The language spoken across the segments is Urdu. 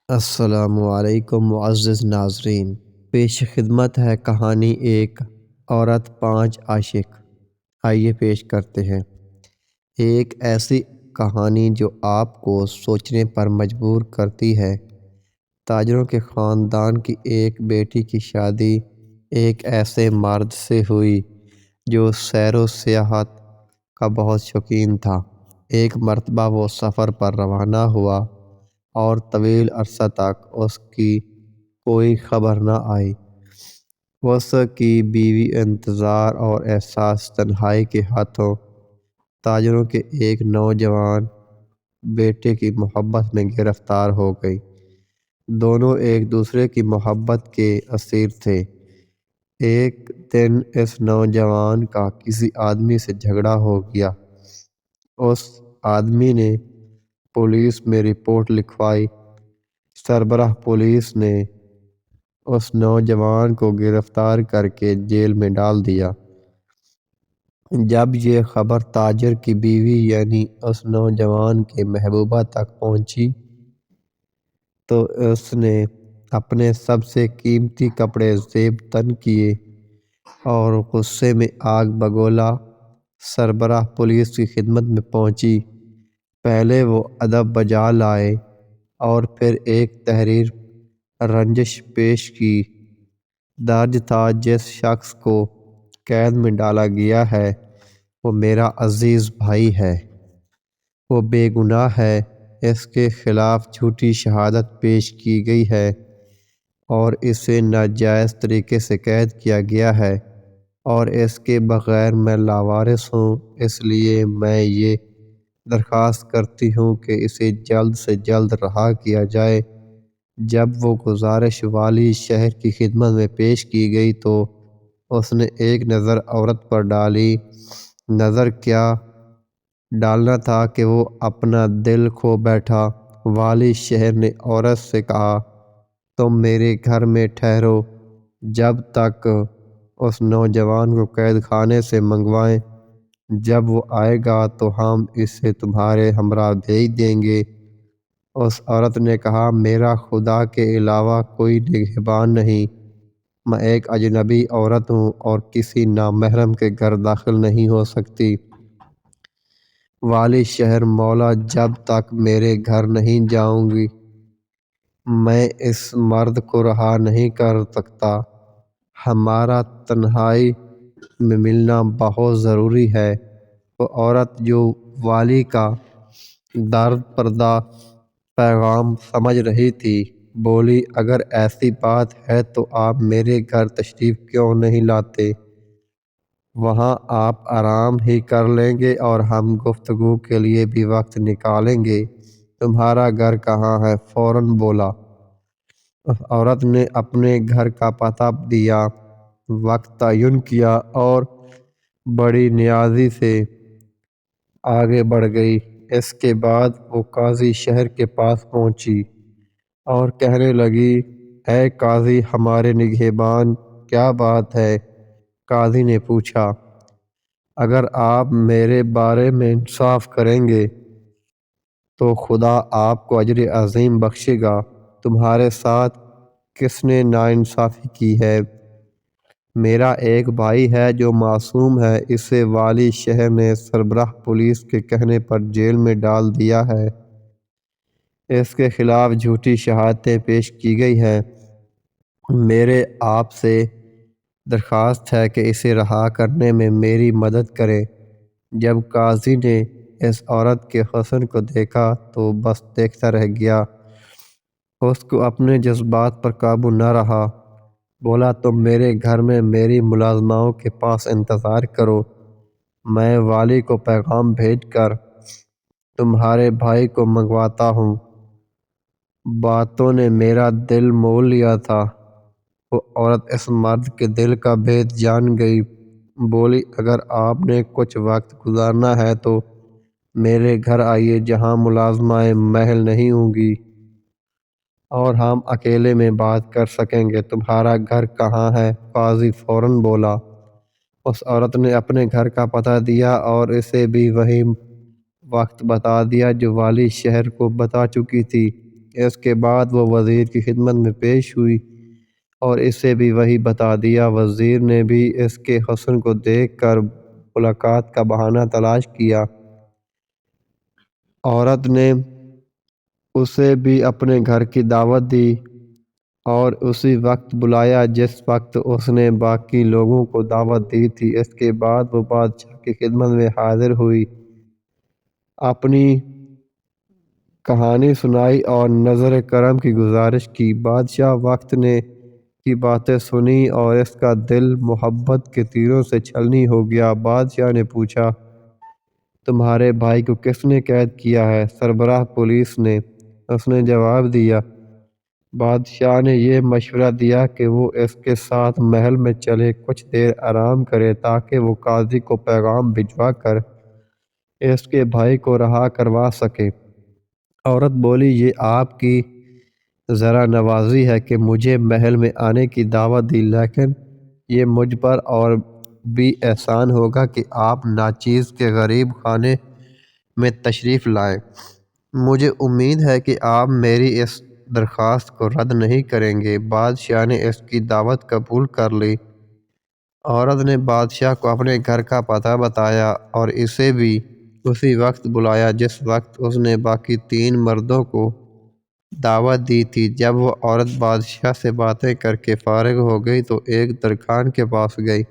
السلام علیکم معزز ناظرین، پیش خدمت ہے کہانی ایک عورت پانچ عاشق۔ آئیے پیش کرتے ہیں ایک ایسی کہانی جو آپ کو سوچنے پر مجبور کرتی ہے۔ تاجروں کے خاندان کی ایک بیٹی کی شادی ایک ایسے مرد سے ہوئی جو سیر و سیاحت کا بہت شوقین تھا۔ ایک مرتبہ وہ سفر پر روانہ ہوا اور طویل عرصہ تک اس کی کوئی خبر نہ آئی۔ اس کی بیوی انتظار اور احساس تنہائی کے ہاتھوں تاجروں کے ایک نوجوان بیٹے کی محبت میں گرفتار ہو گئی۔ دونوں ایک دوسرے کی محبت کے اسیر تھے۔ ایک دن اس نوجوان کا کسی آدمی سے جھگڑا ہو گیا۔ اس آدمی نے پولیس میں رپورٹ لکھوائی۔ سربراہ پولیس نے اس نوجوان کو گرفتار کر کے جیل میں ڈال دیا۔ جب یہ خبر تاجر کی بیوی یعنی اس نوجوان کے محبوبہ تک پہنچی تو اس نے اپنے سب سے قیمتی کپڑے زیب تن کیے اور غصے میں آگ بگولا سربراہ پولیس کی خدمت میں پہنچی۔ پہلے وہ ادب بجا لائے اور پھر ایک تحریر رنجش پیش کی۔ درج تھا، جس شخص کو قید میں ڈالا گیا ہے وہ میرا عزیز بھائی ہے، وہ بے گناہ ہے، اس کے خلاف جھوٹی شہادت پیش کی گئی ہے اور اسے ناجائز طریقے سے قید کیا گیا ہے اور اس کے بغیر میں لاوارث ہوں، اس لیے میں یہ درخواست کرتی ہوں کہ اسے جلد سے جلد رہا کیا جائے۔ جب وہ گزارش والی شہر کی خدمت میں پیش کی گئی تو اس نے ایک نظر عورت پر ڈالی۔ نظر کیا ڈالنا تھا کہ وہ اپنا دل کھو بیٹھا۔ والی شہر نے عورت سے کہا، تم میرے گھر میں ٹھہرو جب تک اس نوجوان کو قید خانے سے منگوائیں۔ جب وہ آئے گا تو ہم اسے تمہارے ہمراہ بھیج دیں گے۔ اس عورت نے کہا، میرا خدا کے علاوہ کوئی نگہبان نہیں، میں ایک اجنبی عورت ہوں اور کسی نامحرم کے گھر داخل نہیں ہو سکتی۔ والی شہر، مولا جب تک میرے گھر نہیں جاؤں گی میں اس مرد کو رہا نہیں کر سکتا۔ ہمارا تنہائی میں ملنا بہت ضروری ہے۔ وہ عورت جو والی کا درد پردہ پیغام سمجھ رہی تھی بولی، اگر ایسی بات ہے تو آپ میرے گھر تشریف کیوں نہیں لاتے؟ وہاں آپ آرام ہی کر لیں گے اور ہم گفتگو کے لیے بھی وقت نکالیں گے۔ تمہارا گھر کہاں ہے؟ فوراً بولا۔ اس عورت نے اپنے گھر کا پتہ دیا، وقت تعین کیا اور بڑی نیازی سے آگے بڑھ گئی۔ اس کے بعد وہ قاضی شہر کے پاس پہنچی اور کہنے لگی، اے قاضی ہمارے نگہبان، کیا بات ہے؟ قاضی نے پوچھا، اگر آپ میرے بارے میں انصاف کریں گے تو خدا آپ کو اجر عظیم بخشے گا۔ تمہارے ساتھ کس نے ناانصافی کی ہے؟ میرا ایک بھائی ہے جو معصوم ہے، اسے والی شہر نے سربراہ پولیس کے کہنے پر جیل میں ڈال دیا ہے۔ اس کے خلاف جھوٹی شہادتیں پیش کی گئی ہیں۔ میرے آپ سے درخواست ہے کہ اسے رہا کرنے میں میری مدد کریں۔ جب قاضی نے اس عورت کے حسن کو دیکھا تو بس دیکھتا رہ گیا۔ اس کو اپنے جذبات پر قابو نہ رہا۔ بولا، تم میرے گھر میں میری ملازماؤں کے پاس انتظار کرو، میں والی کو پیغام بھیج کر تمہارے بھائی کو منگواتا ہوں۔ باتوں نے میرا دل مول لیا تھا۔ وہ عورت اس مرد کے دل کا بھید جان گئی۔ بولی، اگر آپ نے کچھ وقت گزارنا ہے تو میرے گھر آئیے جہاں ملازمائیں محل نہیں ہوں گی اور ہم اکیلے میں بات کر سکیں گے۔ تمہارا گھر کہاں ہے؟ قاضی فوراً بولا۔ اس عورت نے اپنے گھر کا پتہ دیا اور اسے بھی وہی وقت بتا دیا جو والی شہر کو بتا چکی تھی۔ اس کے بعد وہ وزیر کی خدمت میں پیش ہوئی اور اسے بھی وہی بتا دیا۔ وزیر نے بھی اس کے حسن کو دیکھ کر ملاقات کا بہانہ تلاش کیا۔ عورت نے اسے بھی اپنے گھر کی دعوت دی اور اسی وقت بلایا جس وقت اس نے باقی لوگوں کو دعوت دی تھی۔ اس کے بعد وہ بادشاہ کی خدمت میں حاضر ہوئی، اپنی کہانی سنائی اور نظر کرم کی گزارش کی۔ بادشاہ وقت نے کی باتیں سنی اور اس کا دل محبت کے تیروں سے چھلنی ہو گیا۔ بادشاہ نے پوچھا، تمہارے بھائی کو کس نے قید کیا ہے؟ سربراہ پولیس نے، اس نے جواب دیا۔ بادشاہ نے یہ مشورہ دیا کہ وہ اس کے ساتھ محل میں چلے، کچھ دیر آرام کرے تاکہ وہ قاضی کو پیغام بھجوا کر اس کے بھائی کو رہا کروا سکے۔ عورت بولی، یہ آپ کی ذرا نوازی ہے کہ مجھے محل میں آنے کی دعوت دی، لیکن یہ مجھ پر اور بھی احسان ہوگا کہ آپ ناچیز کے غریب خانے میں تشریف لائیں۔ مجھے امید ہے کہ آپ میری اس درخواست کو رد نہیں کریں گے۔ بادشاہ نے اس کی دعوت قبول کر لی۔ عورت نے بادشاہ کو اپنے گھر کا پتہ بتایا اور اسے بھی اسی وقت بلایا جس وقت اس نے باقی 3 مردوں کو دعوت دی تھی۔ جب وہ عورت بادشاہ سے باتیں کر کے فارغ ہو گئی تو ایک درخان کے پاس گئی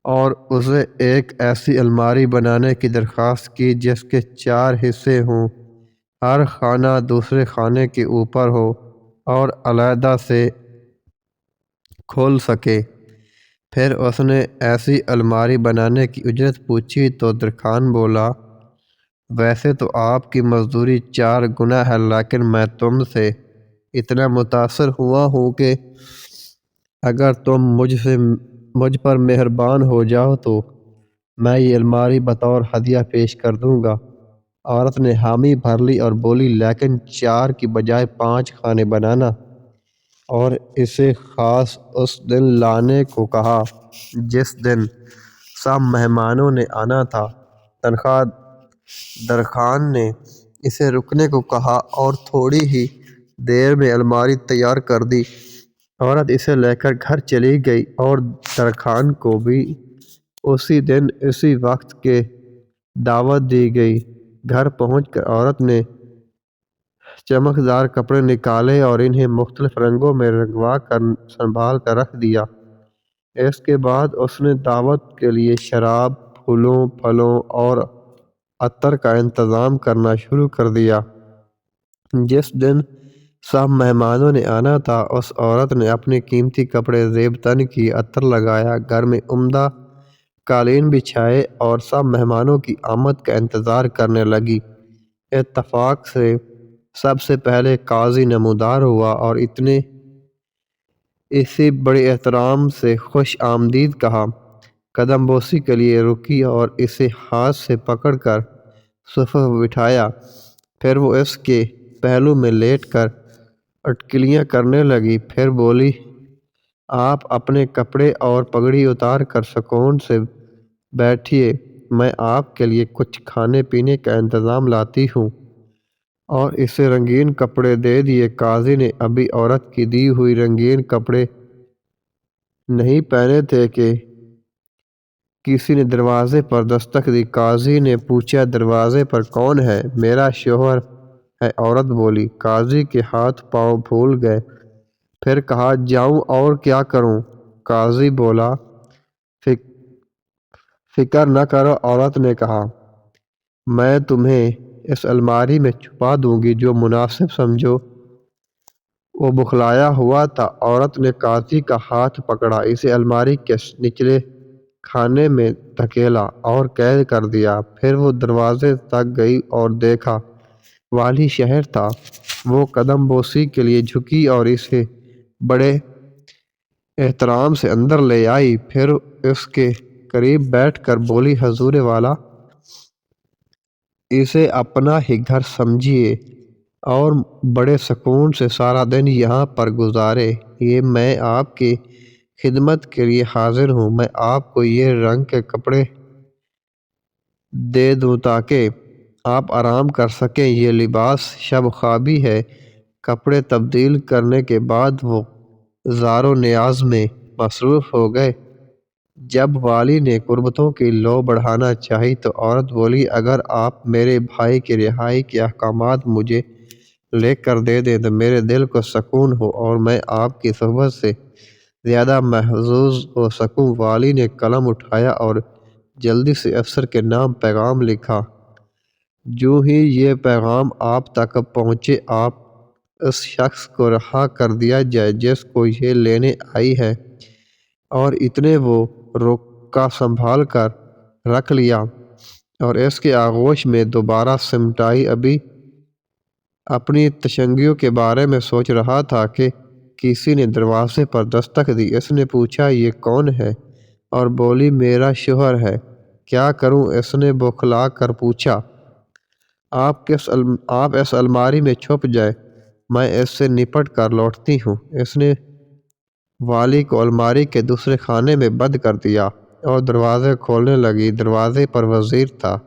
اور اسے ایک ایسی الماری بنانے کی درخواست کی جس کے 4 حصے ہوں، ہر خانہ دوسرے خانے کے اوپر ہو اور علیحدہ سے کھول سکے۔ پھر اس نے ایسی الماری بنانے کی اجرت پوچھی تو درخان بولا، ویسے تو آپ کی مزدوری 4 گنا ہے، لیکن میں تم سے اتنا متاثر ہوا ہوں کہ اگر تم مجھ پر مہربان ہو جاؤ تو میں یہ الماری بطور ہدیہ پیش کر دوں گا۔ عورت نے حامی بھر لی اور بولی، لیکن 4 کی بجائے 5 خانے بنانا، اور اسے خاص اس دن لانے کو کہا جس دن سب مہمانوں نے آنا تھا۔ درخان نے اسے رکنے کو کہا اور تھوڑی ہی دیر میں الماری تیار کر دی۔ عورت اسے لے کر گھر چلی گئی اور درخان کو بھی اسی دن اسی وقت کے دعوت دی گئی۔ گھر پہنچ کر عورت نے چمکدار کپڑے نکالے اور انہیں مختلف رنگوں میں رنگوا کر سنبھال کر رکھ دیا۔ اس کے بعد اس نے دعوت کے لیے شراب، پھولوں، پھلوں اور عطر کا انتظام کرنا شروع کر دیا۔ جس دن سب مہمانوں نے آنا تھا اس عورت نے اپنے قیمتی کپڑے زیب تن کی، عطر لگایا، گھر میں عمدہ قالین بچھائے اور سب مہمانوں کی آمد کا انتظار کرنے لگی۔ اتفاق سے سب سے پہلے قاضی نمودار ہوا اور اسی بڑے احترام سے خوش آمدید کہا، قدم بوسی کے لیے رکی اور اسے ہاتھ سے پکڑ کر صفحے پر بٹھایا۔ پھر وہ اس کے پہلو میں لیٹ کر اٹکلیاں کرنے لگی۔ پھر بولی، آپ اپنے کپڑے اور پگڑی اتار کر سکون سے بیٹھیے، میں آپ کے لیے کچھ کھانے پینے کا انتظام لاتی ہوں، اور اسے رنگین کپڑے دے دیے۔ قاضی نے ابھی عورت کی دی ہوئی رنگین کپڑے نہیں پہنے تھے کہ کسی نے دروازے پر دستک دی۔ قاضی نے پوچھا، دروازے پر کون ہے؟ میرا شوہر ہے، عورت بولی۔ قاضی کے ہاتھ پاؤں پھول گئے، پھر کہا، جاؤں اور کیا کروں؟ قاضی بولا، فکر نہ کرو، عورت نے کہا، میں تمہیں اس الماری میں چھپا دوں گی، جو مناسب سمجھو۔ وہ بخلایا ہوا تھا۔ عورت نے قاضی کا ہاتھ پکڑا، اسے الماری کے نچلے خانے میں دھکیلا اور قید کر دیا۔ پھر وہ دروازے تک گئی اور دیکھا والی شہر تھا۔ وہ قدم بوسی کے لیے جھکی اور اسے بڑے احترام سے اندر لے آئی۔ پھر اس کے قریب بیٹھ کر بولی، حضور والا، اسے اپنا ہی گھر سمجھیے اور بڑے سکون سے سارا دن یہاں پر گزارے۔ یہ میں آپ کی خدمت کے لیے حاضر ہوں۔ میں آپ کو یہ رنگ کے کپڑے دے دوں تاکہ آپ آرام کر سکیں۔ یہ لباس شب خوابی ہے۔ کپڑے تبدیل کرنے کے بعد وہ زار و نیاز میں مصروف ہو گئے۔ جب والی نے قربتوں کی لو بڑھانا چاہی تو عورت بولی، اگر آپ میرے بھائی کی رہائی کے احکامات مجھے لے کر دے دیں تو میرے دل کو سکون ہو اور میں آپ کی صحبت سے زیادہ محظوظ ہو سکوں۔ والی نے قلم اٹھایا اور جلدی سے افسر کے نام پیغام لکھا۔ جو ہی یہ پیغام آپ تک پہنچے، آپ اس شخص کو رہا کر دیا جائے جس کو یہ لینے آئی ہے۔ اور اتنے وہ روکا سنبھال کر رکھ لیا اور اس کے آغوش میں دوبارہ سمٹائی۔ ابھی اپنی تشنگیوں کے بارے میں سوچ رہا تھا کہ کسی نے دروازے پر دستک دی۔ اس نے پوچھا، یہ کون ہے؟ اور بولی، میرا شوہر ہے۔ کیا کروں؟ اس نے بوکھلا کر پوچھا۔ آپ اس الماری میں چھپ جائیں، میں اس سے نپٹ کر لوٹتی ہوں۔ اس نے والی کو الماری کے دوسرے خانے میں بند کر دیا اور دروازے کھولنے لگی۔ دروازے پر وزیر تھا۔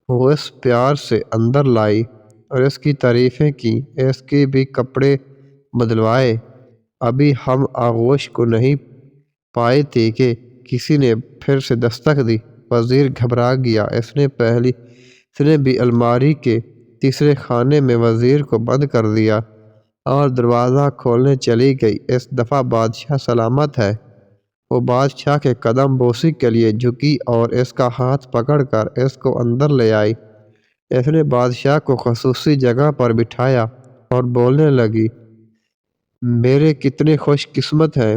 وہ اس پیار سے اندر لائی اور اس کی تعریفیں کی، اس کے بھی کپڑے بدلوائے۔ ابھی ہم آغوش کو نہیں پائے تھے کہ کسی نے پھر سے دستک دی۔ وزیر گھبرا گیا۔ اس نے بھی الماری کے تیسرے خانے میں وزیر کو بند کر دیا اور دروازہ کھولنے چلی گئی۔ اس دفعہ بادشاہ سلامت ہے۔ وہ بادشاہ کے قدم بوسی کے لیے جھکی اور اس کا ہاتھ پکڑ کر اس کو اندر لے آئی۔ اس نے بادشاہ کو خصوصی جگہ پر بٹھایا اور بولنے لگی، میرے کتنے خوش قسمت ہیں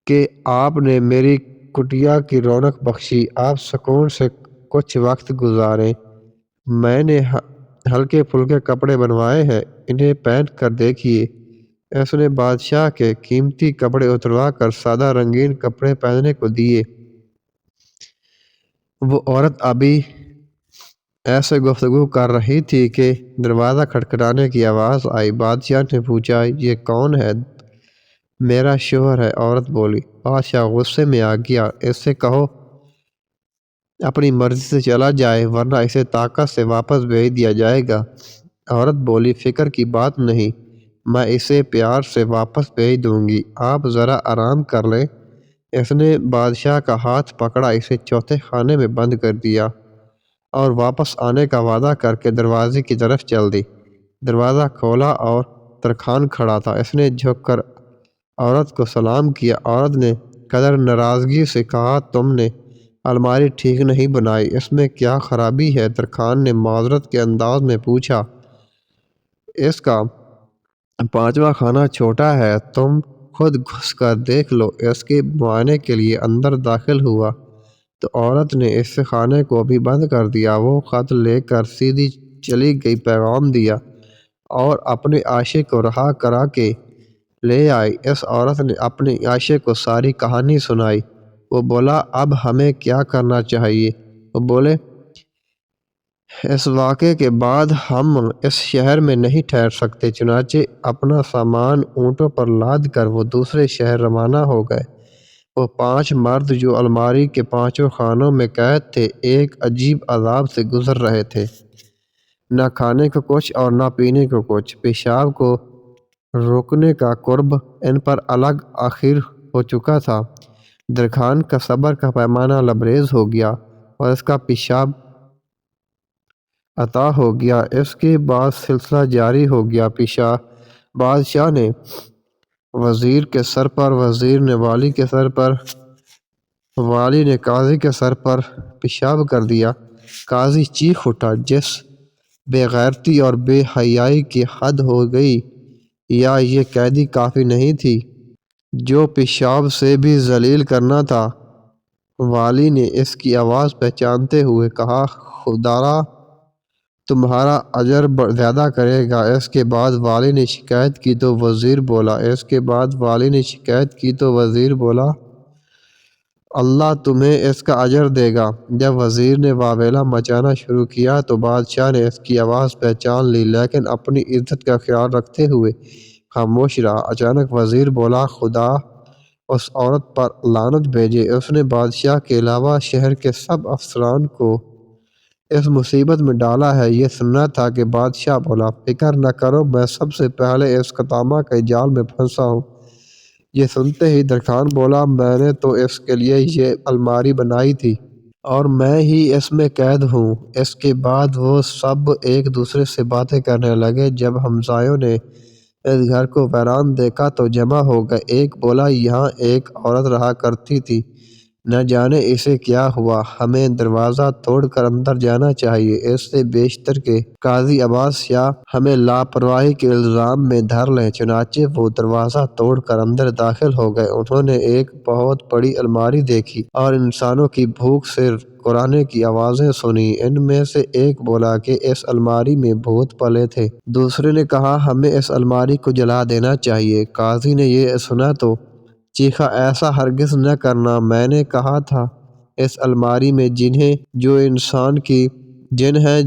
کہ آپ نے میری کٹیا کی رونق بخشی۔ آپ سکون سے کچھ وقت گزاریں۔ میں نے ہلکے پھلکے کپڑے بنوائے ہیں، انہیں پہن کر دیکھیے۔ اس نے بادشاہ کے قیمتی کپڑے اتروا کر سادہ رنگین کپڑے پہننے کو دیے۔ وہ عورت ابھی ایسے گفتگو کر رہی تھی کہ دروازہ کھٹکھٹانے کی آواز آئی۔ بادشاہ نے پوچھا، یہ کون ہے؟ میرا شوہر ہے، عورت بولی۔ بادشاہ غصے میں آ گیا۔ اس سے کہو اپنی مرضی سے چلا جائے ورنہ اسے طاقت سے واپس بھیج دیا جائے گا۔ عورت بولی، فکر کی بات نہیں، میں اسے پیار سے واپس بھیج دوں گی، آپ ذرا آرام کر لیں۔ اس نے بادشاہ کا ہاتھ پکڑا، اسے چوتھے خانے میں بند کر دیا اور واپس آنے کا وعدہ کر کے دروازے کی طرف چل دی۔ دروازہ کھولا اور ترکھان کھڑا تھا۔ اس نے جھک کر عورت کو سلام کیا۔ عورت نے قدر ناراضگی سے کہا، تم نے الماری ٹھیک نہیں بنائی، اس میں کیا خرابی ہے؟ ترکھان نے معذرت کے انداز میں پوچھا، اس کا 5واں خانہ چھوٹا ہے، تم خود گھس کر دیکھ لو۔ اس کے معائنے کے لیے اندر داخل ہوا تو عورت نے اس خانے کو بھی بند کر دیا۔ وہ خط لے کر سیدھی چلی گئی، پیغام دیا اور اپنے عاشق کو رہا کرا کے لے آئی۔ اس عورت نے اپنے عاشق کو ساری کہانی سنائی۔ وہ بولا، اب ہمیں کیا کرنا چاہیے؟ وہ بولے، اس واقعے کے بعد ہم اس شہر میں نہیں ٹھہر سکتے۔ چنانچہ اپنا سامان اونٹوں پر لاد کر وہ دوسرے شہر روانہ ہو گئے۔ وہ 5 مرد جو الماری کے 5 خانوں میں قید تھے، ایک عجیب عذاب سے گزر رہے تھے۔ نہ کھانے کو کچھ اور نہ پینے کو کچھ۔ پیشاب کو روکنے کا کرب ان پر الگ آخر ہو چکا تھا۔ درخان کا صبر کا پیمانہ لبریز ہو گیا اور اس کا پیشاب عطا ہو گیا۔ اس کے بعد سلسلہ جاری ہو گیا۔ بادشاہ نے وزیر کے سر پر، وزیر نے والی کے سر پر، والی نے قاضی کے سر پر پیشاب کر دیا۔ قاضی چیخ اٹھا، جس بے غیرتی اور بے حیائی کی حد ہو گئی! یا یہ قیدی کافی نہیں تھی جو پیشاب سے بھی ذلیل کرنا تھا؟ والی نے اس کی آواز پہچانتے ہوئے کہا، خدا تمہارا اجر زیادہ کرے گا۔ اس کے بعد والی نے شکایت کی تو وزیر بولا، اللہ تمہیں اس کا اجر دے گا۔ جب وزیر نے واویلا مچانا شروع کیا تو بادشاہ نے اس کی آواز پہچان لی، لیکن اپنی عزت کا خیال رکھتے ہوئے خاموش رہا۔ اچانک وزیر بولا، خدا اس عورت پر لعنت بھیجے! اس نے بادشاہ کے علاوہ شہر کے سب افسران کو اس مصیبت میں ڈالا ہے۔ یہ سننا تھا کہ بادشاہ بولا، فکر نہ کرو، میں سب سے پہلے اس قدامہ کے جال میں پھنسا ہوں۔ یہ سنتے ہی درخان بولا، میں نے تو اس کے لیے یہ الماری بنائی تھی اور میں ہی اس میں قید ہوں۔ اس کے بعد وہ سب ایک دوسرے سے باتیں کرنے لگے۔ جب ہمسایوں نے اس گھر کو ویران دیکھا تو جمع ہو گئے۔ ایک بولا، یہاں ایک عورت رہا کرتی تھی، نہ جانے اسے کیا ہوا، ہمیں دروازہ توڑ کر اندر جانا چاہیے، اس سے بیشتر کہ قاضی عباس شاہ ہمیں لاپرواہی کے الزام میں دھر لیں۔ چنانچہ وہ دروازہ توڑ کر اندر داخل ہو گئے۔ انہوں نے ایک بہت بڑی الماری دیکھی اور انسانوں کی بھوک سے قرانے کی آوازیں سنی۔ ان میں سے ایک بولا کہ اس الماری میں بھوت پلے تھے۔ دوسرے نے کہا، ہمیں اس الماری کو جلا دینا چاہیے۔ قاضی نے یہ سنا تو چیخا، ایسا ہرگز نہ کرنا، میں نے کہا تھا اس الماری میں جن ہیں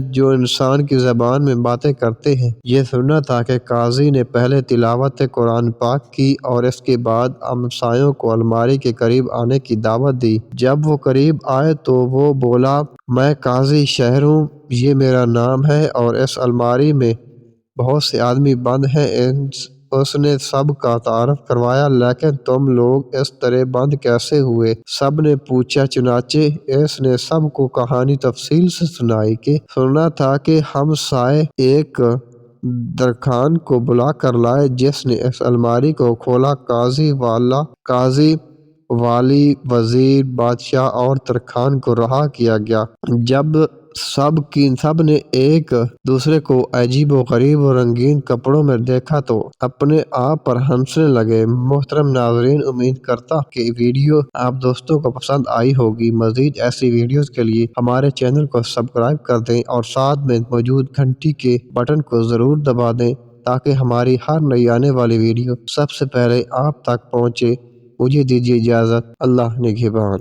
جو انسان کی زبان میں باتیں کرتے ہیں۔ یہ سننا تھا کہ قاضی نے پہلے تلاوت قرآن پاک کی اور اس کے بعد ہمسایوں کو الماری کے قریب آنے کی دعوت دی۔ جب وہ قریب آئے تو وہ بولا، میں قاضی شہر ہوں، یہ میرا نام ہے اور اس الماری میں بہت سے آدمی بند ہیں۔ اس نے سب کا تعارف کروایا، لیکن تم لوگ اس طرح بند کیسے ہوئے؟ سب نے پوچھا۔ چنانچہ اس نے سب کو کہانی تفصیل سے سنائی کہ سننا تھا کہ ہمسائے ایک درخان کو بلا کر لائے جس نے اس الماری کو کھولا۔ قاضی، والی، وزیر، بادشاہ اور ترکھان کو رہا کیا گیا۔ جب سب نے ایک دوسرے کو عجیب و غریب و رنگین کپڑوں میں دیکھا تو اپنے آپ پر ہنسنے لگے۔ محترم ناظرین، امید کرتا ہوں کہ ویڈیو آپ دوستوں کو پسند آئی ہوگی۔ مزید ایسی ویڈیوز کے لیے ہمارے چینل کو سبسکرائب کر دیں اور ساتھ میں موجود گھنٹی کے بٹن کو ضرور دبا دیں تاکہ ہماری ہر نئی آنے والی ویڈیو سب سے پہلے آپ تک پہنچے۔ مجھے دیجیے اجازت۔ اللہ نگہبان۔